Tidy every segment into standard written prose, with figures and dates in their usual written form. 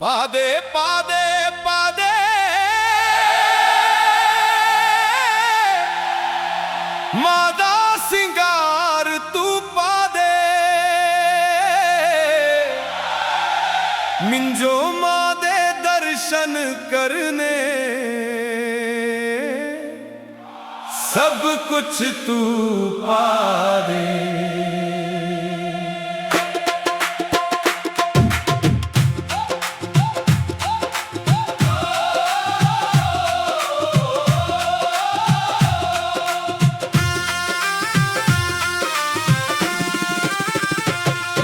पादे पादे पादे मादा सिंगार तू पादे मिंजो मादे दर्शन करने सब कुछ तू पादे।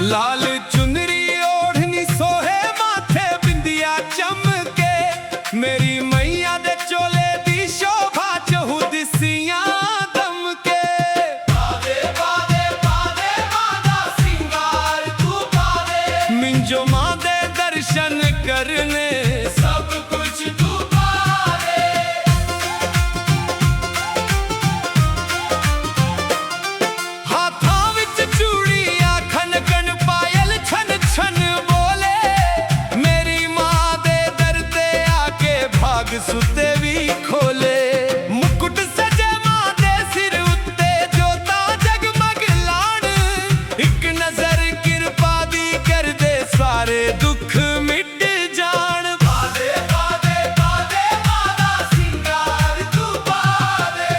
लाल चुनरी ओढ़नी सोहे माथे बिंदिया चमके मेरी मैया दे चोले दी शोभा चहु दिसियां दमके। पादे पादे पादे मादा सिंगार तू पादे मिंजो मां दे दर्शन करने सब कुछ तू पादे। हाथां विच चूड़ियां खन खन छन बोले मेरी मां दे दर ते आके भाग सुते भी खोले। मुकुट सजे मां दे सिर उत्ते जोता जगमग लाण एक नजर किरपा दी कर दे सारे दुख मिट जान। पादे पादे पादे मादा सिंगार तू पादे।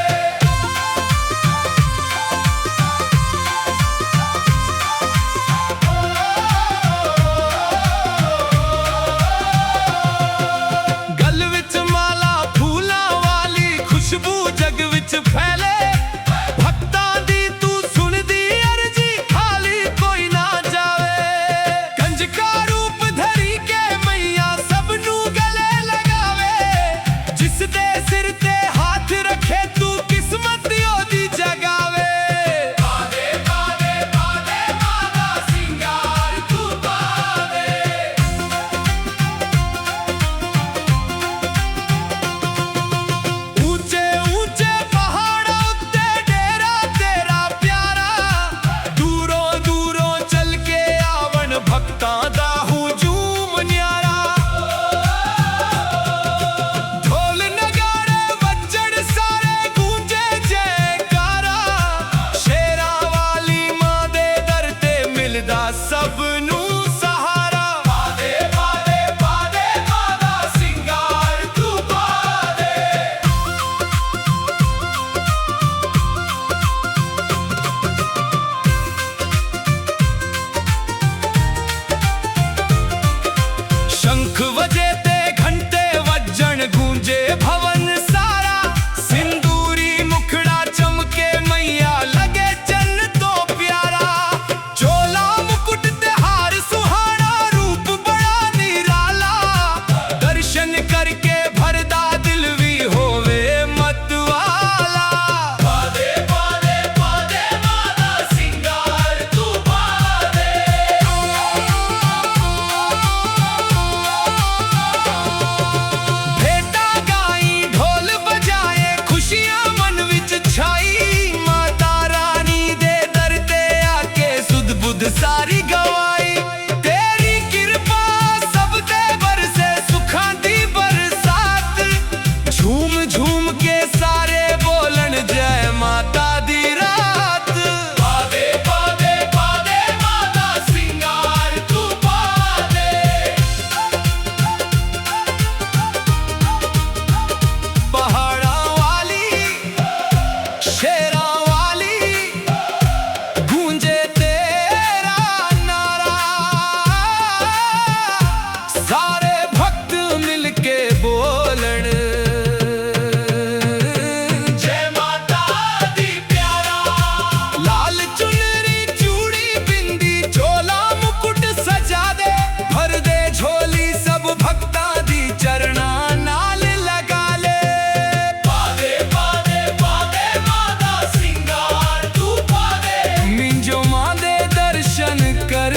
खुशबू जग विच फैले भक्तां दी तू सुन दी अर्जी खाली कोई ना जावे। कंजका रूप धरी के मैया सबनू गले लगावे जिस दे सिर ते हाथ रखे तू किस्मत ओदी जगावे। पादे पादे पादे मादा सिंगार तू पादे। भक्तां दा हुजूम न्यारा ढोल नगाड़े वज्जण सारे गूंजे जयकारा। शेरां वाली मां दे दर ते मिलदा सबनू सहारा। पादे पादे पादे मादा सिंगार तू पादे। शंख वजे ते घंटे वज्जण गूंजे भवन सारा। सिंदूरी मुखड़ा चमके मैया लगे चन्न तो प्यारा। चोला मुकुट ते हार सुहाना रूप बड़ा निराला। दर्शन करके भरदा दिल भी होवे मतवाला। पादे पादे पादे मादा सिंगार तू पादे। सारी गवाई तेरी कृपा सब दे बरसे सुखां दी बरसात। झूम झूम के सारे बोलन जय माता दी रात। पादे पादे पादे मादा सिंगार तू पादे। पहाड़ा वाली शेरा वाली गूंजे सारे भक्त मिलके बोलन जय माता दी प्यारा। लाल चुनरी चूड़ी बिंदी चोला मुकुट सजा दे भर दे झोली सब भक्तां दी चरणा नाल लगा ले। पादे पादे पादे मादा सिंगार तू पादे मिंजो मां दे दर्शन कर।